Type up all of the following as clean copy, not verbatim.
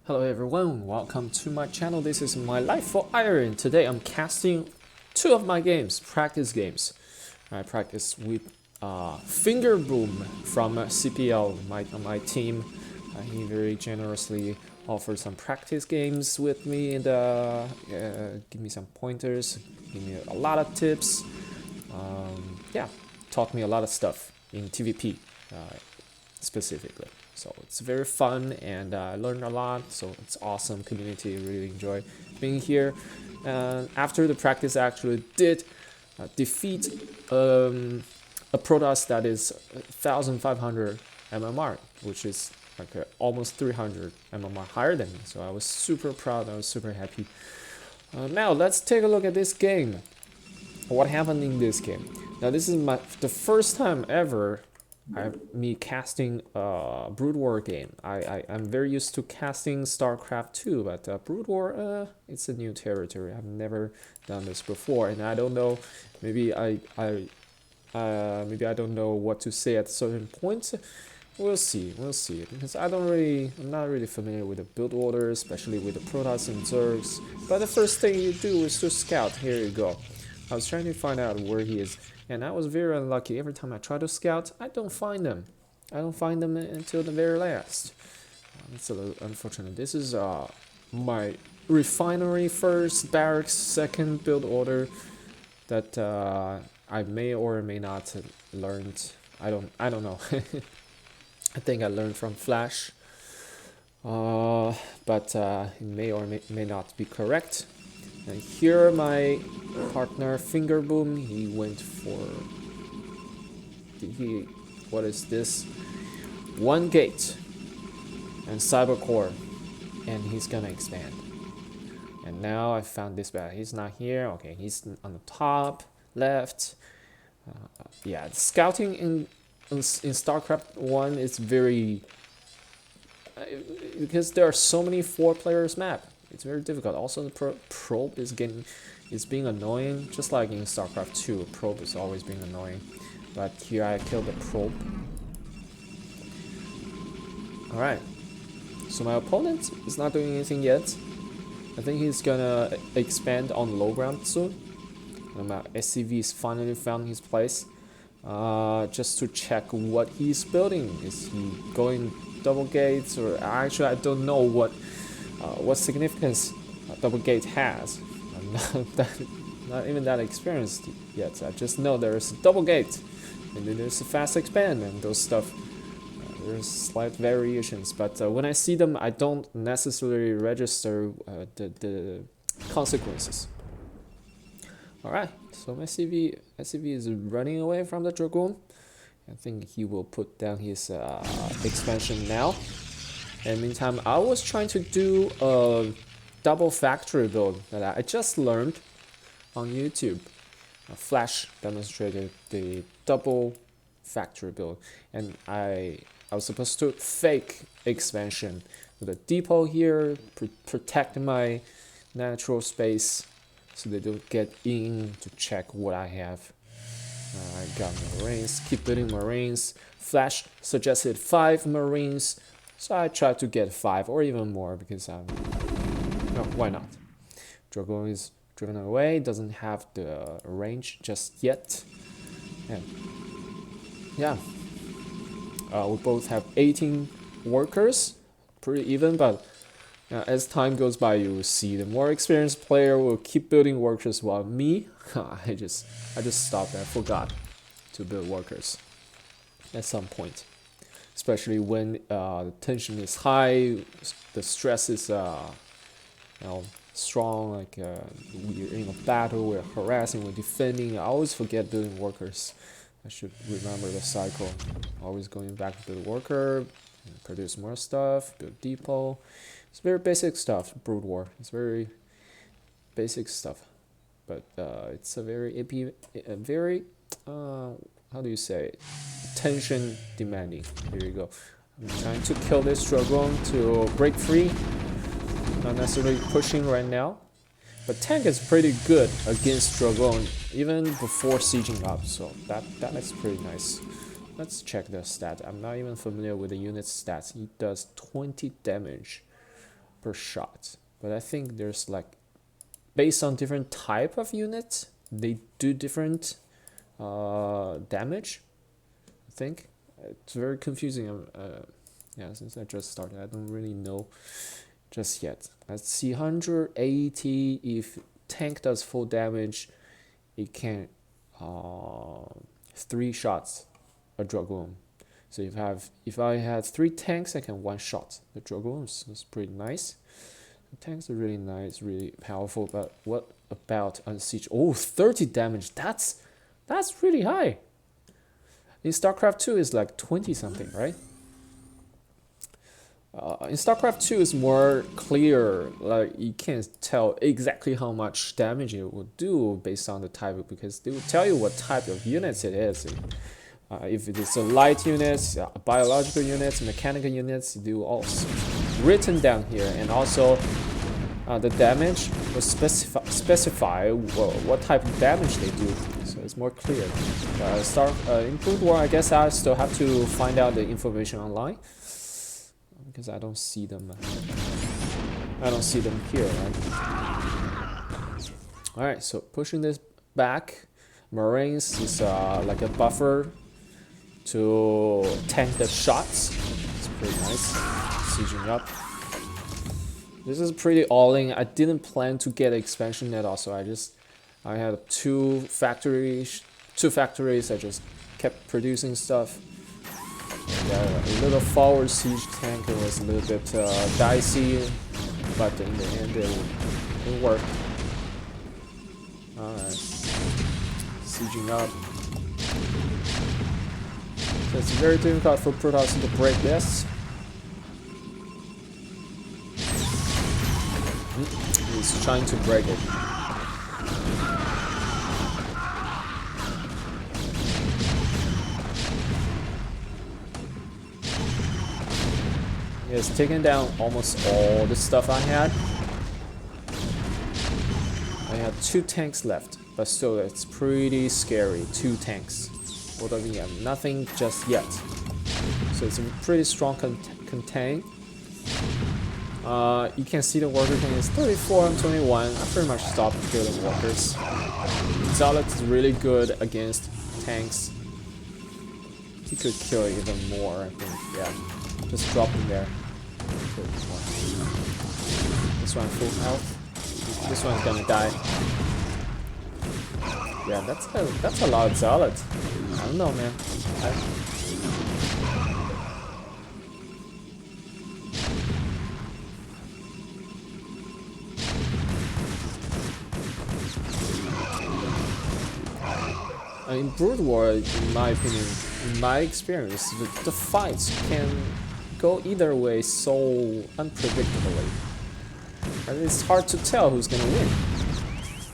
Hello everyone, welcome to my channel. This is my life for iron. Today I'm casting two of my games, practice games. I practice with Fingerboom from CPL, my team. He very generously offered some practice games with me and give me some pointers, give me a lot of tips. Yeah, taught me a lot of stuff in TvP specifically. So it's very fun and I learned a lot, so it's awesome community. Really enjoy being here. And after the practice, I actually did defeat a Protoss that is 1500 mmr, which is like almost 300 mmr higher than me. So I was super proud, I was super happy. Now let's take a look at this game. What happened in this game? Now this is the first time ever me casting a Brood War game. I'm very used to casting StarCraft 2, but Brood War, it's a new territory. I've never done this before, and I don't know. Maybe maybe I don't know what to say at certain points. We'll see. Because I'm not really familiar with the build order, especially with the Protoss and Zergs. But the first thing you do is to scout. Here you go. I was trying to find out where he is. And I was very unlucky. Every time I try to scout, I don't find them. I don't find them until the very last. It's a little unfortunate. This is my refinery first, barracks second build order that I may or may not have learned. I don't know. I think I learned from Flash, but it may or may not be correct. And here my partner Fingerboom, he went for what is this? One gate and cyber core, and he's gonna expand. And now I found this bad. He's not here. Okay, he's on the top left. Yeah, scouting in StarCraft 1 is very because there are so many 4 players map. It's very difficult. Also, the probe is being annoying, just like in StarCraft 2. Probe is always being annoying, but here I killed the probe. All right. So my opponent is not doing anything yet. I think he's gonna expand on low ground soon. And my SCV's finally found his place. Just to check what he's building. Is he going double gates, or actually I don't know what significance double gate has. I'm not even that experienced yet. I just know there's a double gate, and then there's a fast expand, and those stuff. There's slight variations, but when I see them, I don't necessarily register the consequences. All right, so my SCV is running away from the Dragoon. I think he will put down his expansion now. And meantime, I was trying to do a double factory build that I just learned on YouTube. Flash demonstrated the double factory build, and I was supposed to fake expansion with a depot here, protect my natural space so they don't get in to check what I have. I got Marines, keep building Marines. Flash suggested 5 Marines. So I tried to get 5 or even more because no, why not? Dragoon is driven away, doesn't have the range just yet. And yeah, we both have 18 workers, pretty even. But as time goes by, you will see the more experienced player will keep building workers, while me, I just stopped. I forgot to build workers at some point. Especially when the tension is high, the stress is strong. Like we're in a battle, we're harassing, we're defending. I always forget building workers. I should remember the cycle. Always going back to build worker, produce more stuff, build depot. It's very basic stuff. Brood War. It's very basic stuff, but it's a very how do you say it? Tension demanding. Here you go. I'm trying to kill this Dragoon to break free. Not necessarily pushing right now, but tank is pretty good against Dragoon even before sieging up. So that is pretty nice. Let's check the stat. I'm not even familiar with the unit stats. He does 20 damage per shot. But I think there's like, based on different type of units, they do different damage. I think it's very confusing. Yeah, since I just started, I don't really know just yet. Let's see, 180. If tank does full damage, it can 3 shots a dragoon. So if I had 3 tanks, I can 1 shot the dragoons. That's pretty nice. The tanks are really nice, really powerful. But what about on siege? Oh, 30 damage. That's really high. In StarCraft 2 is like 20 something, right? In StarCraft 2 is more clear, like you can't tell exactly how much damage it will do based on the type, because they will tell you what type of units it is. If it is a light units, biological units, mechanical units, they will all written down here, and also the damage will specify what type of damage they do, so it's more clear. In Brood War, I guess I still have to find out the information online, because I don't see them. I don't see them here, right? All right, so pushing this back, Marines is like a buffer to tank the shots. It's pretty nice. Sieging up. This is pretty all-in. I didn't plan to get expansion at all, so I had two factories. I just kept producing stuff. And, a little forward siege tank, it was a little bit dicey, but in the end it worked. Alright, sieging up. So it's very difficult for Protoss to break this. He's trying to break it. It's taken down almost all the stuff I had. I had 2 tanks left, but still it's pretty scary. 2 tanks. Although we have nothing just yet. So it's a pretty strong contain. You can see the worker thing is 34 and 21. I pretty much stopped killing workers. Zealot is really good against tanks. He could kill even more, I think. Yeah, just drop him there. This one full health. This one's gonna die. Yeah, that's a lot of Zealot. I don't know, man. In Brood War, in my opinion, in my experience, the fights can go either way so unpredictably. And it's hard to tell who's gonna win.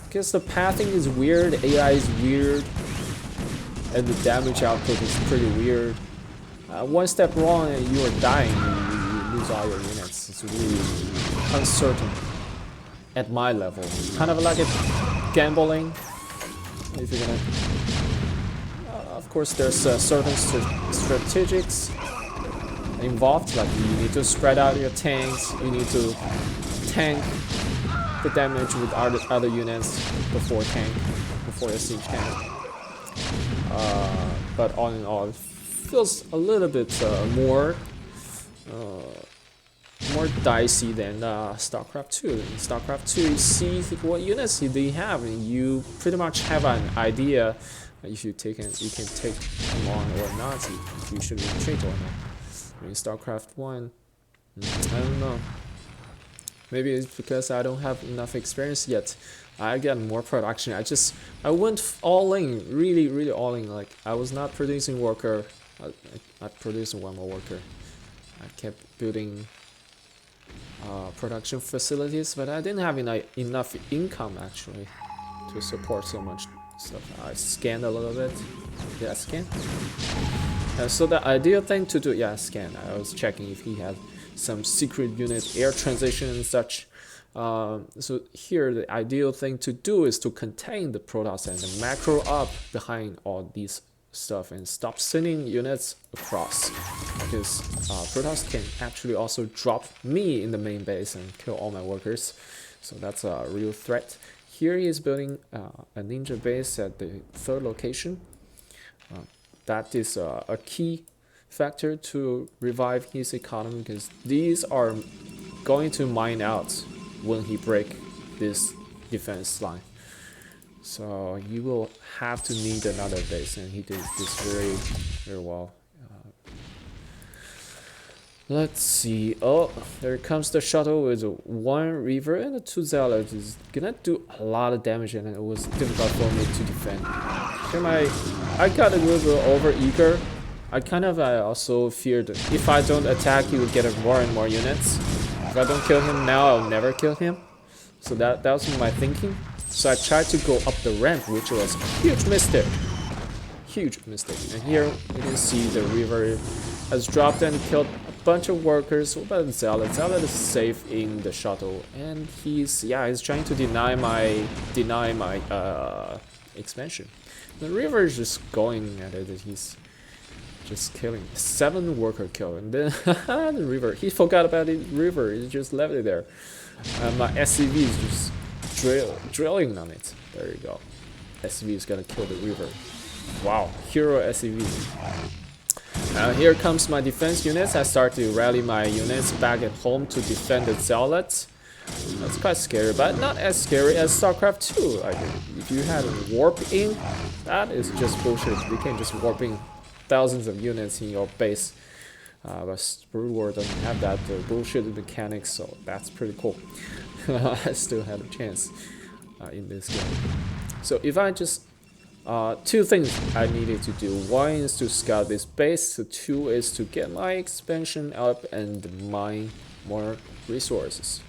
Because the pathing is weird, AI is weird, and the damage output is pretty weird. One step wrong and you are dying, you lose all your units. It's really uncertain at my level. It's kind of like a gambling. If you're gonna, of course, there's certain strategics involved, like you need to spread out your tanks, you need to tank the damage with other units before your siege tank. But all in all, it feels a little bit more dicey than StarCraft 2. In StarCraft 2, you see what units they have, and you pretty much have an idea if you can take them on or not, if you should retreat or not. In StarCraft 1, I don't know. Maybe it's because I don't have enough experience yet. I get more production. I went all in, really all in. Like I was not producing worker. I produced 1 more worker. I kept building production facilities, but I didn't have enough income actually to support so much stuff. I scanned a little bit. Yeah, scan. So the ideal thing to do, yeah, scan. I was checking if he had some secret unit, air transition and such. So here the ideal thing to do is to contain the Protoss and the macro up behind all these stuff and stop sending units across, because Protoss can actually also drop me in the main base and kill all my workers. So that's a real threat. Here he is building a ninja base at the 3rd location. That is a key factor to revive his economy, because these are going to mine out when he break this defense line. So you will have to need another base, and he did this very well. Let's see. Oh, there comes the shuttle with 1 Reaver and a 2 Zealot. It's gonna do a lot of damage, and it was difficult for me to defend. I got a little bit over eager. I kind of also feared if I don't attack, he would get more and more units. If I don't kill him now, I'll never kill him. So that was my thinking. So I tried to go up the ramp, which was a huge mistake. Huge mistake. And here you can see the Reaver has dropped and killed a bunch of workers. What about Zealot? Zealot is safe in the shuttle, and he's trying to deny my expansion. The Reaver is just going at it. He's just killing 7 worker kill, and then the Reaver, he forgot about the Reaver. He just left it there. My SCV is just drilling on it. There you go. SCV is gonna kill the Reaver. Wow, hero SCV. Here comes my defense units. I start to rally my units back at home to defend the Zealots. That's quite scary, but not as scary as StarCraft 2. If you had warp in, that is just bullshit. You can just warp in thousands of units in your base. But Brood War doesn't have that bullshit mechanics, so that's pretty cool. I still had a chance in this game. So if I just 2 things I needed to do. 1 is to scout this base. 2 is to get my expansion up and mine more resources.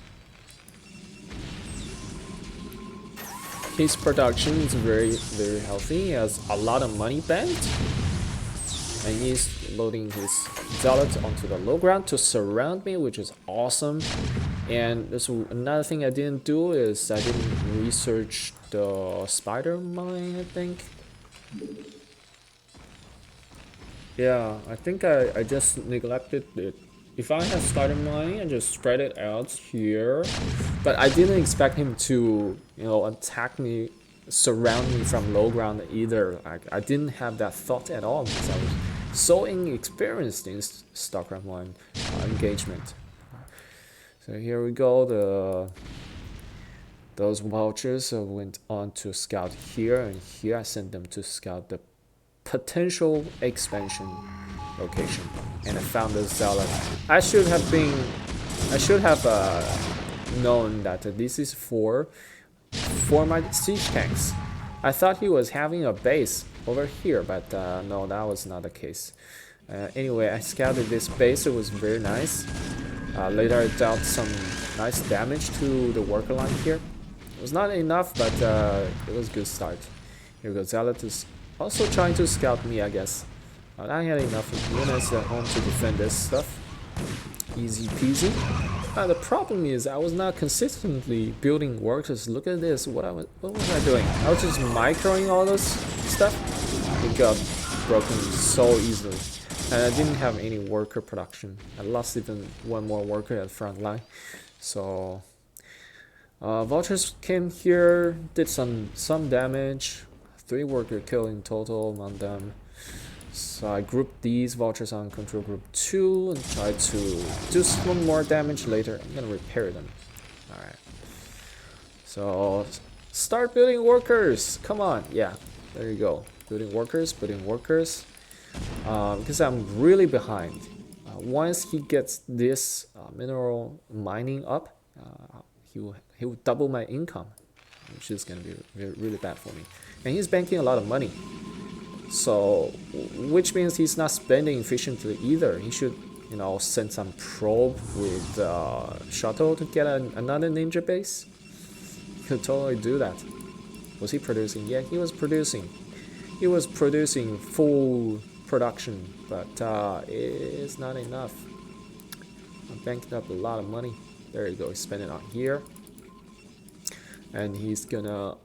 His production is very healthy. He has a lot of money banked, and he's loading his Zealots onto the low ground to surround me, which is awesome. And there's another thing I didn't do is I didn't research the spider mine, I think. Yeah, I think I just neglected it. If I had spider mine, I just spread it out here. But I didn't expect him to, attack me, surround me from low ground either. I didn't have that thought at all, because I was so inexperienced in StarCraft 1 engagement. So here we go. Those vultures went on to scout here, and here I sent them to scout the potential expansion location, and I found the Zealot. I should have known that this is for my siege tanks. I thought he was having a base over here, but no, that was not the case. Anyway, I scouted this base. It was very nice. Later I dealt some nice damage to the worker line here. It was not enough, but it was a good start. Here we go. Zealot is also trying to scout me, I guess. I had enough units at home to defend this stuff. Easy peasy. The problem is I was not consistently building workers. Look at this. What was I doing? I was just microing all this stuff. It got broken so easily. And I didn't have any worker production. I lost even 1 more worker at the front line. So vultures came here, did some damage. 3 worker kill in total among them. So I grouped these vultures on control group 2 and tried to do some more damage later. I'm gonna repair them. Alright. So start building workers. Come on. Yeah, there you go. Building workers. Because I'm really behind. Once he gets this mineral mining up, he will double my income, which is gonna be really bad for me. And he's banking a lot of money, so which means he's not spending efficiently either. He should, send some probe with shuttle to get another ninja base. He could totally do that. Was he producing? Yeah, he was producing. He was producing full production, but it's not enough. I banked up a lot of money. There you go. He spent it on here. And he's gonna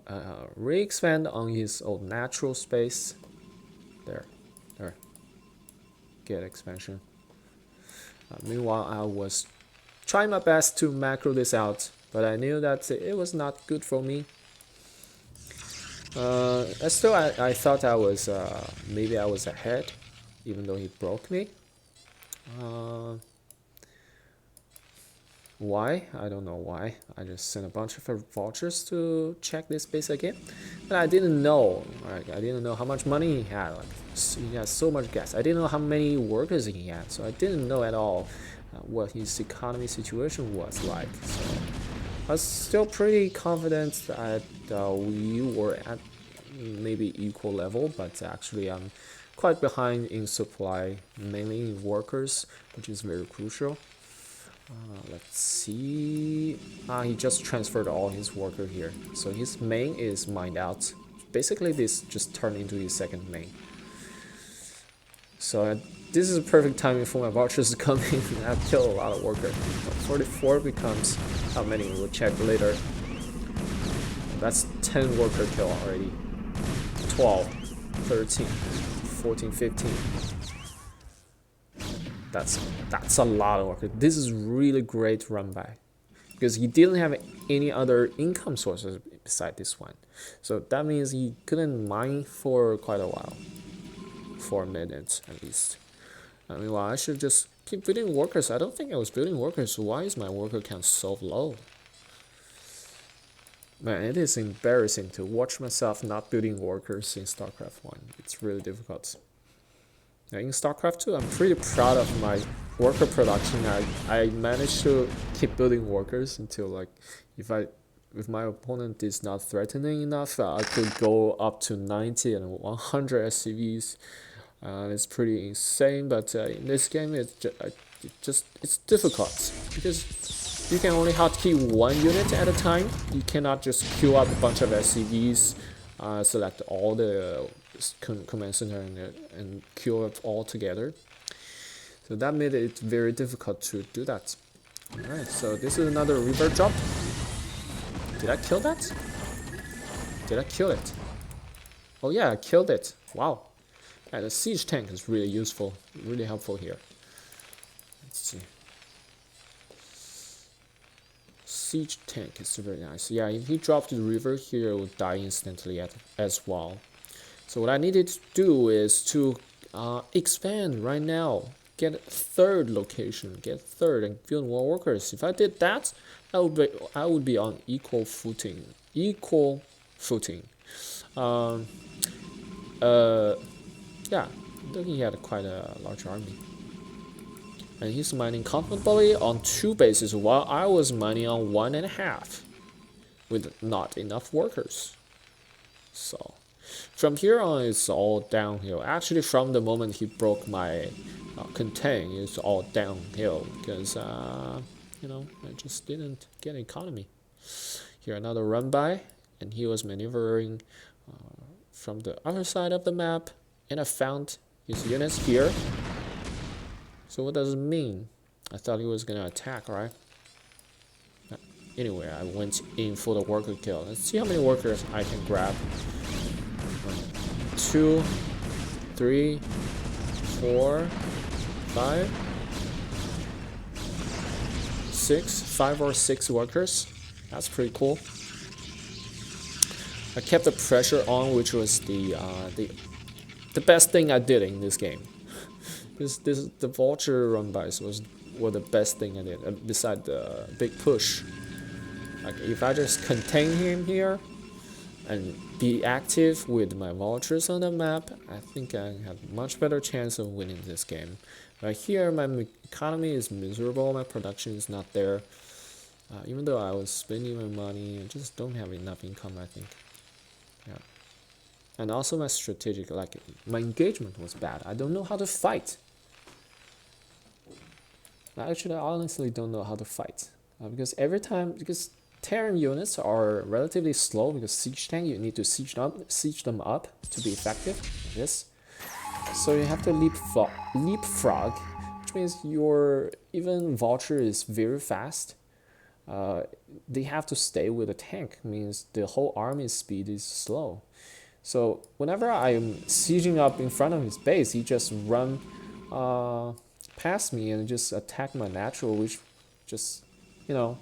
re-expand on his old natural space. There. Get expansion. Meanwhile, I was trying my best to macro this out, but I knew that it was not good for me. Still, I thought I was maybe I was ahead, even though he broke me. Why? I don't know why. I just sent a bunch of vouchers to check this base again, but I didn't know. Right? I didn't know how much money he had. Like, he had so much gas. I didn't know how many workers he had, so I didn't know at all what his economy situation was like. So I was still pretty confident that we were at maybe equal level, but actually I'm quite behind in supply, mainly in workers, which is very crucial. Let's see. He just transferred all his worker here, so his main is mined out. Basically, this just turned into his second main. So this is a perfect timing for my vouchers to come in. I've killed a lot of workers. 44 becomes how many? We'll check later. That's 10 worker kill already. 12, 13, 14, 15. That's a lot of work. This is really great run by, because he didn't have any other income sources beside this one. So that means he couldn't mine for quite a while, 4 minutes at least. I mean, well, I should just keep building workers. I don't think I was building workers. Why is my worker count so low? Man, it is embarrassing to watch myself not building workers in StarCraft 1. It's really difficult. In StarCraft 2, I'm pretty proud of my worker production. I managed to keep building workers until, like, if my opponent is not threatening enough, I could go up to 90 and 100 SCVs. It's pretty insane, but in this game it's difficult because you can only hotkey one unit at a time. You cannot just queue up a bunch of SCVs, select all the command center and queue up all together. So that made it very difficult to do that. Alright, so this is another river drop. Did I kill that? Did I kill it? Oh yeah, I killed it. Wow. Yeah, the siege tank is really useful, really helpful here. Let's see. Siege tank is very nice. Yeah, if he dropped the river here, it would die instantly as well. So what I needed to do is to expand right now, get a third location, get third, and build more workers. If I did that, I would be on equal footing. Yeah, I think he had quite a large army. And he's mining comfortably on 2 bases, while I was mining on 1.5, with not enough workers. So from here on, it's all downhill. Actually, from the moment he broke my contain, it's all downhill because you know, I just didn't get economy. Here another run by, and he was maneuvering from the other side of the map, and I found his units here. So what does it mean? I thought he was gonna attack, right? Anyway, I went in for the worker kill. Let's see how many workers I can grab. 1, 2, 3, 4, 5, 6, 5 or 6 workers. That's pretty cool. I kept the pressure on, which was the best thing I did in this game. The vulture run-bys were the best thing I did, beside the big push. Like, if I just contain him here and be active with my vultures on the map, I think I have a much better chance of winning this game. But here, my economy is miserable, my production is not there. Even though I was spending my money, I just don't have enough income, I think. Yeah. And also my strategic, like, my engagement was bad. I don't know how to fight. Actually, I honestly don't know how to fight. Because Terran units are relatively slow, because siege tank, you need to siege them up to be effective. Like this. So you have to leapfrog, which means your even vulture is very fast. They have to stay with the tank, means the whole army speed is slow. So whenever I'm sieging up in front of his base, he just run past me and just attack my natural, which just, you know,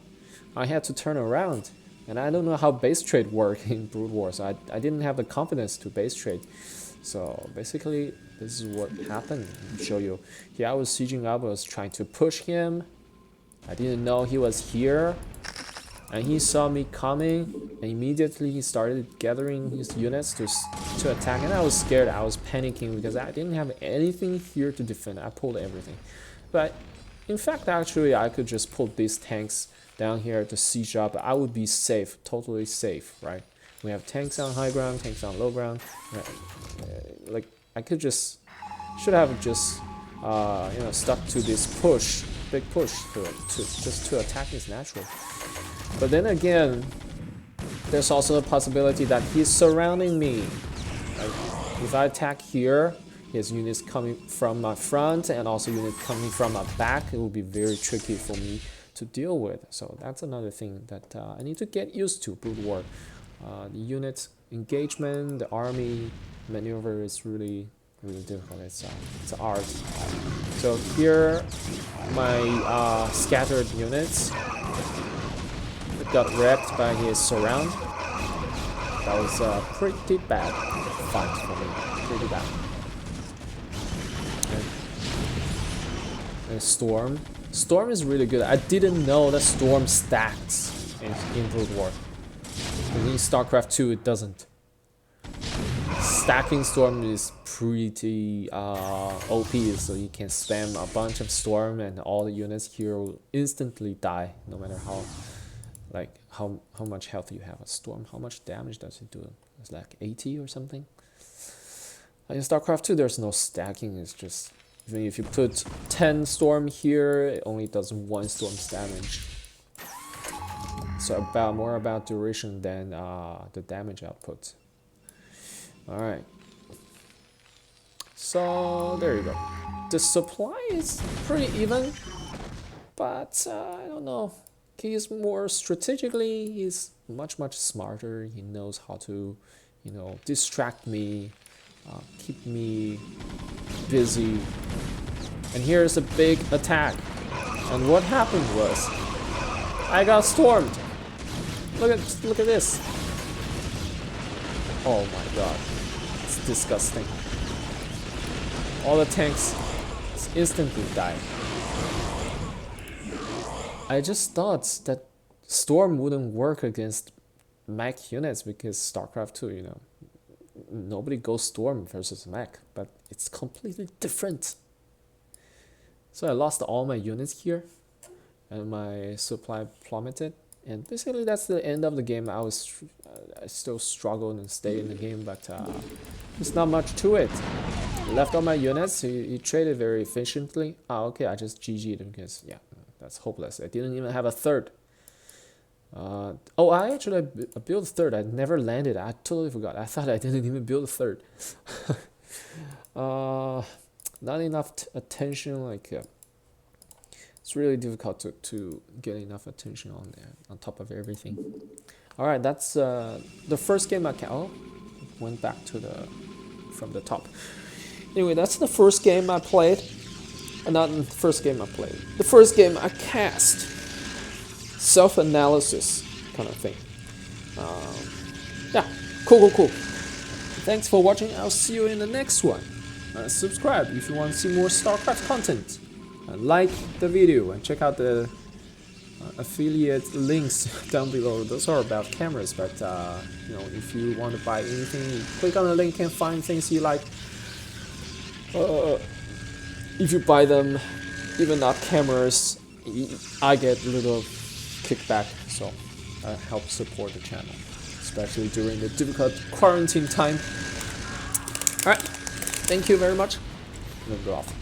I had to turn around. And I don't know how base trade work in Brood War, so I didn't have the confidence to base trade. So basically, this is what happened. I'll show you. Here I was sieging up, I was trying to push him. I didn't know he was here. And he saw me coming, and immediately he started gathering his units to attack. And I was scared, I was panicking because I didn't have anything here to defend. I pulled everything. But in fact, actually, I could just pull these tanks down here to siege up. I would be safe, totally safe, right? We have tanks on high ground, tanks on low ground. Like, I should have just, you know, stuck to this push, big push to attack his natural. But then again, there's also a possibility that he's surrounding me. Like, if I attack here, his units coming from my front and also units coming from my back, it will be very tricky for me to deal with. So that's another thing that I need to get used to. Brood War, the unit engagement, the army maneuver is really difficult. It's art. So here, my scattered units got wrecked by his surround. That was a pretty bad fight for me. Pretty bad. And Storm. Storm is really good. I didn't know that Storm stacks in Brood War. And in StarCraft 2 it doesn't. Stacking Storm is pretty OP, so you can spam a bunch of Storm and all the units here will instantly die, no matter how much health you have. A Storm, how much damage does it do? It's like 80 or something. In StarCraft 2 there's no stacking, it's just even if you put 10 Storm here, it only does 1 Storm's damage. So more about duration than the damage output. Alright. So there you go. The supply is pretty even, but I don't know. He's more strategically, he's much smarter. He knows how to, you know, distract me, keep me busy. And here's a big attack. And what happened was, I got stormed. Look at this. Oh my god, it's disgusting. All the tanks instantly died. I just thought that Storm wouldn't work against mech units because StarCraft 2, you know, nobody goes Storm versus mech, but it's completely different. So I lost all my units here, and my supply plummeted, and basically that's the end of the game. I still struggled and stayed in the game, but there's not much to it. I left all my units. He traded very efficiently. Okay, I just GG'd because yeah, that's hopeless. I didn't even have a third. Oh, I actually built a third. I never landed. I totally forgot. I thought I didn't even build a third. Not enough attention. Like it's really difficult to get enough attention on top of everything. All right, that's the first game I went back to from the top. Anyway, that's the first game I played. Not the first game I played. The first game I cast. Self-analysis kind of thing. Yeah, cool. Thanks for watching. I'll see you in the next one. Subscribe if you want to see more StarCraft content. Like the video and check out the affiliate links down below. Those are about cameras, but you know, if you want to buy anything, click on the link and find things you like. If you buy them, even not cameras, I get a little kickback, so help support the channel, especially during the difficult quarantine time. Alright, thank you very much. I'm gonna go off.